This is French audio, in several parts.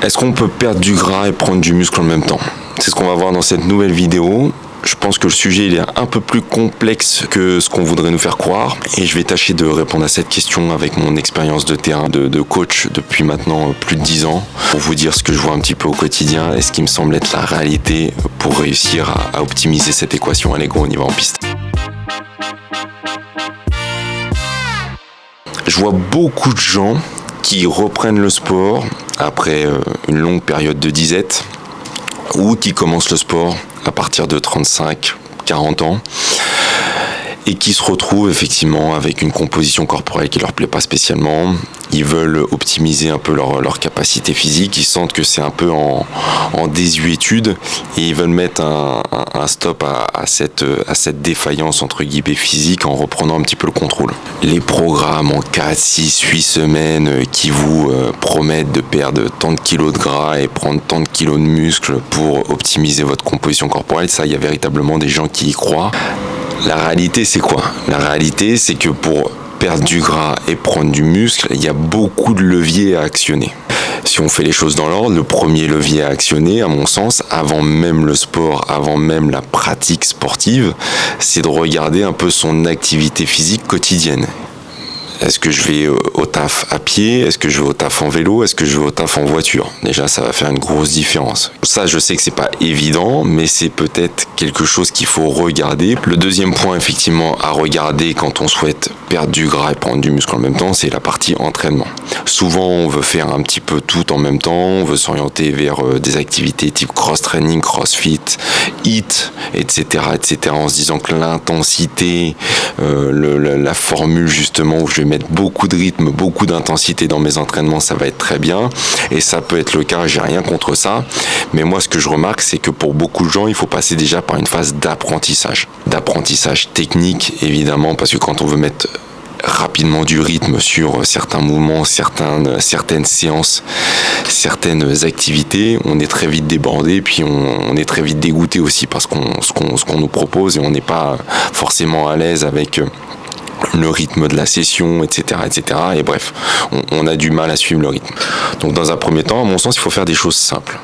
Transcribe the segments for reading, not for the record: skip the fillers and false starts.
Est-ce qu'on peut perdre du gras et prendre du muscle en même temps? C'est ce qu'on va voir dans cette nouvelle vidéo. Je pense que le sujet il est un peu plus complexe que ce qu'on voudrait nous faire croire et je vais tâcher de répondre à cette question avec mon expérience de terrain de coach depuis maintenant plus de 10 ans pour vous dire ce que je vois un petit peu au quotidien et ce qui me semble être la réalité pour réussir à optimiser cette équation. Allez go, on y va en piste. Je vois beaucoup de gens qui reprennent le sport après une longue période de disette ou qui commencent le sport à partir de 35-40 ans et qui se retrouvent effectivement avec une composition corporelle qui leur plaît pas spécialement. Ils veulent optimiser un peu leur capacité physique, ils sentent que c'est un peu en désuétude et ils veulent mettre un stop à cette défaillance entre guillemets physique en reprenant un petit peu le contrôle. Les programmes en 4, 6, 8 semaines qui vous promettent de perdre tant de kilos de gras et prendre tant de kilos de muscles pour optimiser votre composition corporelle, ça il y a véritablement des gens qui y croient. La réalité c'est quoi? La réalité c'est que pour perdre du gras et prendre du muscle, il y a beaucoup de leviers à actionner. Si on fait les choses dans l'ordre, le premier levier à actionner, à mon sens, avant même le sport, avant même la pratique sportive, c'est de regarder un peu son activité physique quotidienne. Est-ce que je vais au taf à pied? Est-ce que je vais au taf en vélo? Est-ce que je vais au taf en voiture? Déjà, ça va faire une grosse différence. Ça, je sais que c'est pas évident, mais c'est peut-être quelque chose qu'il faut regarder. Le deuxième point, effectivement, à regarder quand on souhaite perdre du gras et prendre du muscle en même temps, c'est la partie entraînement. Souvent, on veut faire un petit peu tout en même temps. On veut s'orienter vers des activités type cross-training, crossfit, HIIT, etc., etc., en se disant que l'intensité, la formule justement où je vais mettre beaucoup de rythme, beaucoup d'intensité dans mes entraînements, ça va être très bien et ça peut être le cas, j'ai rien contre ça, mais moi ce que je remarque c'est que pour beaucoup de gens il faut passer déjà par une phase d'apprentissage technique évidemment, parce que quand on veut mettre rapidement du rythme sur certains mouvements, certaines séances, certaines activités, on est très vite débordé, puis on est très vite dégoûté aussi parce ce qu'on nous propose et on n'est pas forcément à l'aise avec le rythme de la session, etc., etc. Et bref, on a du mal à suivre le rythme. Donc dans un premier temps, à mon sens, il faut faire des choses simples.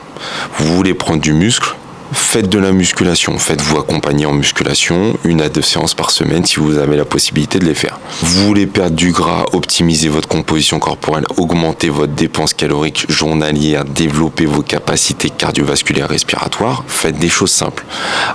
Vous voulez prendre du muscle, faites de la musculation, faites-vous accompagner en musculation, 1 à 2 séances par semaine si vous avez la possibilité de les faire. Vous voulez perdre du gras, optimiser votre composition corporelle, augmenter votre dépense calorique journalière, développer vos capacités cardiovasculaires respiratoires, faites des choses simples.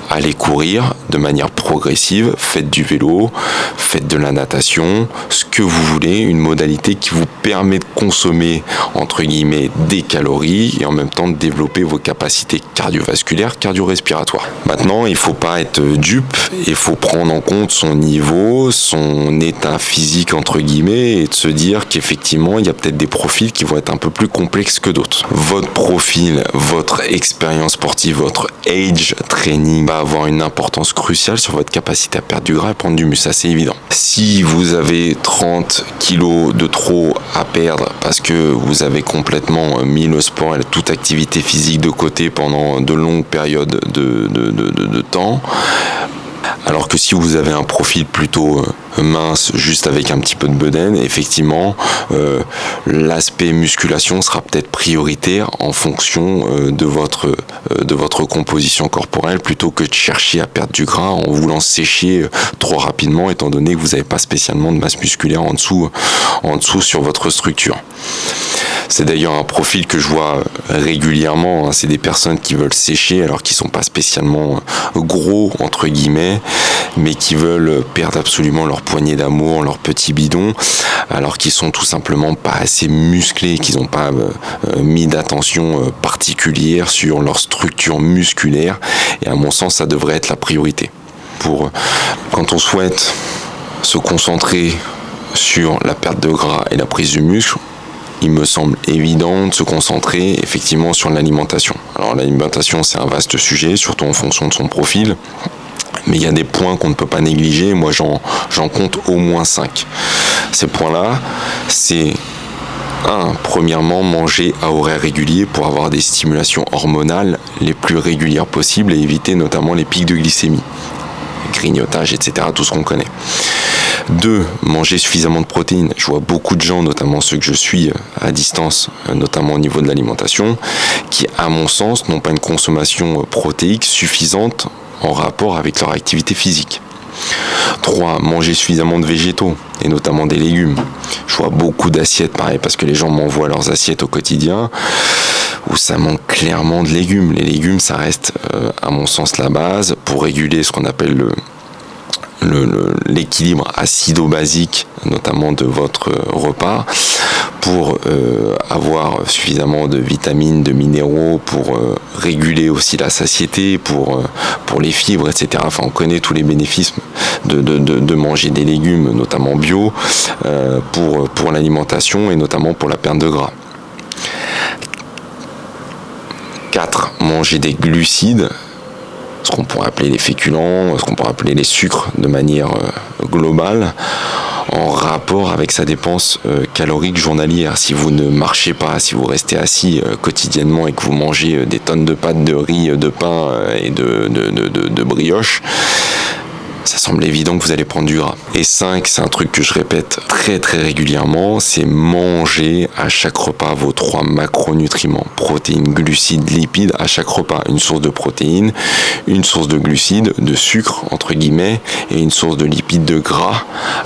Allez courir de manière progressive, faites du vélo, faites de la natation, ce que vous voulez, une modalité qui vous permet de consommer entre guillemets des calories et en même temps de développer vos capacités cardiovasculaires, cardio-respiratoire. Maintenant, il ne faut pas être dupe, il faut prendre en compte son niveau, son état physique entre guillemets et de se dire qu'effectivement, il y a peut-être des profils qui vont être un peu plus complexes que d'autres. Votre profil, votre expérience sportive, votre age training va avoir une importance cruciale sur votre capacité à perdre du gras et prendre du muscle, ça c'est évident. Si vous avez 30 kilos de trop à perdre parce que vous avez complètement mis le sport et toute activité physique de côté pendant de longues périodes de temps, alors que si vous avez un profil plutôt mince, juste avec un petit peu de bedaine, effectivement, l'aspect musculation sera peut-être prioritaire en fonction de votre composition corporelle, plutôt que de chercher à perdre du gras en voulant sécher trop rapidement, étant donné que vous n'avez pas spécialement de masse musculaire en dessous sur votre structure. C'est d'ailleurs un profil que je vois régulièrement, c'est des personnes qui veulent sécher alors qu'ils sont pas spécialement gros entre guillemets, mais qui veulent perdre absolument leur poignée d'amour, leur petit bidon, alors qu'ils sont tout simplement pas assez musclés, qu'ils n'ont pas mis d'attention particulière sur leur structure musculaire, et à mon sens ça devrait être la priorité. Quand on souhaite se concentrer sur la perte de gras et la prise du muscle, il me semble évident de se concentrer effectivement sur l'alimentation. Alors l'alimentation c'est un vaste sujet, surtout en fonction de son profil, mais il y a des points qu'on ne peut pas négliger, moi j'en compte au moins 5. Ces points-là, c'est premièrement, manger à horaires réguliers pour avoir des stimulations hormonales les plus régulières possibles et éviter notamment les pics de glycémie, grignotage, etc., tout ce qu'on connaît. 2, manger suffisamment de protéines. Je vois beaucoup de gens, notamment ceux que je suis à distance, notamment au niveau de l'alimentation, qui, à mon sens, n'ont pas une consommation protéique suffisante en rapport avec leur activité physique. 3, manger suffisamment de végétaux, et notamment des légumes. Je vois beaucoup d'assiettes, pareil, parce que les gens m'envoient leurs assiettes au quotidien, où ça manque clairement de légumes. Les légumes, ça reste, à mon sens, la base pour réguler ce qu'on appelle l'équilibre acido-basique, notamment de votre repas, pour avoir suffisamment de vitamines, de minéraux, pour réguler aussi la satiété, pour les fibres, etc. Enfin, on connaît tous les bénéfices de manger des légumes, notamment bio, pour l'alimentation et notamment pour la perte de gras. 4, manger des glucides, ce qu'on pourrait appeler les féculents, ce qu'on pourrait appeler les sucres de manière globale, en rapport avec sa dépense calorique journalière. Si vous ne marchez pas, si vous restez assis quotidiennement et que vous mangez des tonnes de pâtes, de riz, de pain et de brioche, ça semble évident que vous allez prendre du gras. Et 5, c'est un truc que je répète très très régulièrement, c'est manger à chaque repas vos 3 macronutriments, protéines, glucides, lipides, à chaque repas. Une source de protéines, une source de glucides, de sucre entre guillemets, et une source de lipides, de gras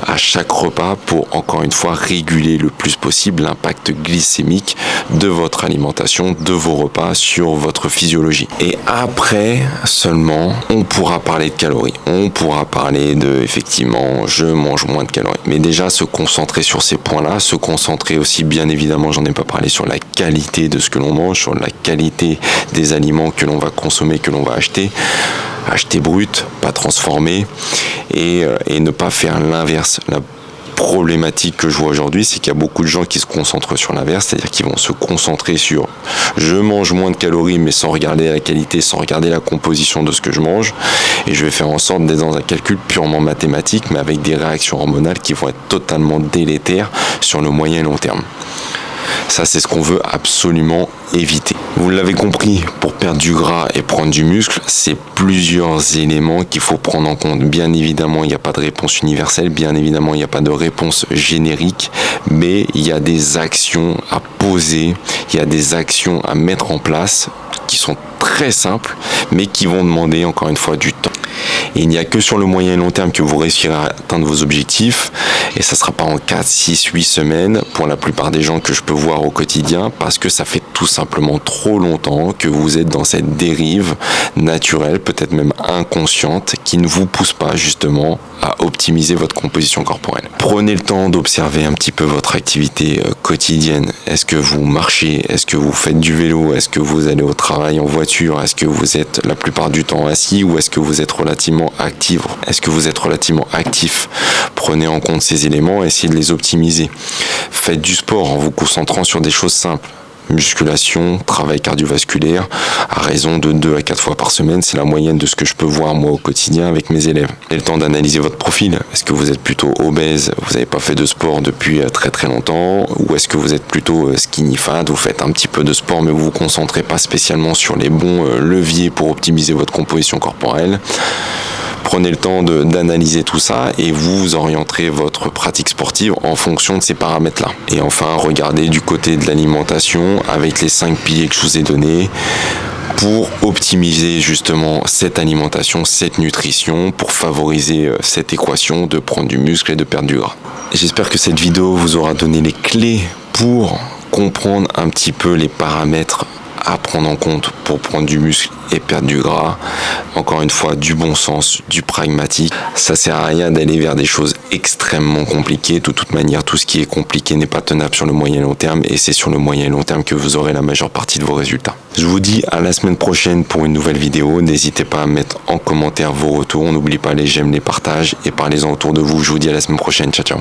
à chaque repas pour, encore une fois, réguler le plus possible l'impact glycémique de votre alimentation, de vos repas sur votre physiologie. Et après seulement, on pourra parler de calories, on pourra parler de, effectivement, je mange moins de calories. Mais déjà, se concentrer sur ces points-là, se concentrer aussi, bien évidemment, j'en ai pas parlé, sur la qualité de ce que l'on mange, sur la qualité des aliments que l'on va consommer, que l'on va acheter brut, pas transformé, et ne pas faire l'inverse. La problématique que je vois aujourd'hui, c'est qu'il y a beaucoup de gens qui se concentrent sur l'inverse, c'est-à-dire qu'ils vont se concentrer sur je mange moins de calories mais sans regarder la qualité, sans regarder la composition de ce que je mange, et je vais faire en sorte d'être dans un calcul purement mathématique mais avec des réactions hormonales qui vont être totalement délétères sur le moyen et long terme. Ça, c'est ce qu'on veut absolument éviter. Vous l'avez compris, pour perdre du gras et prendre du muscle, c'est plusieurs éléments qu'il faut prendre en compte. Bien évidemment, il n'y a pas de réponse universelle, bien évidemment, il n'y a pas de réponse générique, mais il y a des actions à poser, il y a des actions à mettre en place qui sont très simples, mais qui vont demander, encore une fois, du temps. Et il n'y a que sur le moyen et long terme que vous réussirez à atteindre vos objectifs, et ça ne sera pas en 4, 6, 8 semaines pour la plupart des gens que je peux voir au quotidien, parce que ça fait tout simplement trop longtemps que vous êtes dans cette dérive naturelle, peut-être même inconsciente, qui ne vous pousse pas justement à optimiser votre composition corporelle. Prenez le temps d'observer un petit peu votre activité quotidienne. Est-ce que vous marchez? Est-ce que vous faites du vélo? Est-ce que vous allez au travail en voiture? Est-ce que vous êtes la plupart du temps assis, ou est-ce que vous êtes relativement actif? Est-ce que vous êtes relativement actif? Prenez en compte ces éléments et essayez de les optimiser. Faites du sport en vous concentrant sur des choses simples. Musculation, travail cardiovasculaire, à raison de 2 à 4 fois par semaine, c'est la moyenne de ce que je peux voir moi au quotidien avec mes élèves. Prenez le temps d'analyser votre profil. Est-ce que vous êtes plutôt obèse, vous n'avez pas fait de sport depuis très très longtemps, ou est-ce que vous êtes plutôt skinny fat, vous faites un petit peu de sport mais vous vous concentrez pas spécialement sur les bons leviers pour optimiser votre composition corporelle? Prenez le temps d'analyser tout ça et vous orienterez votre pratique sportive en fonction de ces paramètres-là. Et enfin, regardez du côté de l'alimentation avec les 5 piliers que je vous ai donnés pour optimiser justement cette alimentation, cette nutrition, pour favoriser cette équation de prendre du muscle et de perdre du gras. J'espère que cette vidéo vous aura donné les clés pour comprendre un petit peu les paramètres à prendre en compte pour prendre du muscle et perdre du gras. Encore une fois, du bon sens, du pragmatique. Ça sert à rien d'aller vers des choses extrêmement compliquées. De toute manière, tout ce qui est compliqué n'est pas tenable sur le moyen et long terme, et c'est sur le moyen et long terme que vous aurez la majeure partie de vos résultats. Je vous dis à la semaine prochaine pour une nouvelle vidéo. N'hésitez pas à mettre en commentaire vos retours. N'oubliez pas les j'aime, les partages, et parlez-en autour de vous. Je vous dis à la semaine prochaine. Ciao, ciao.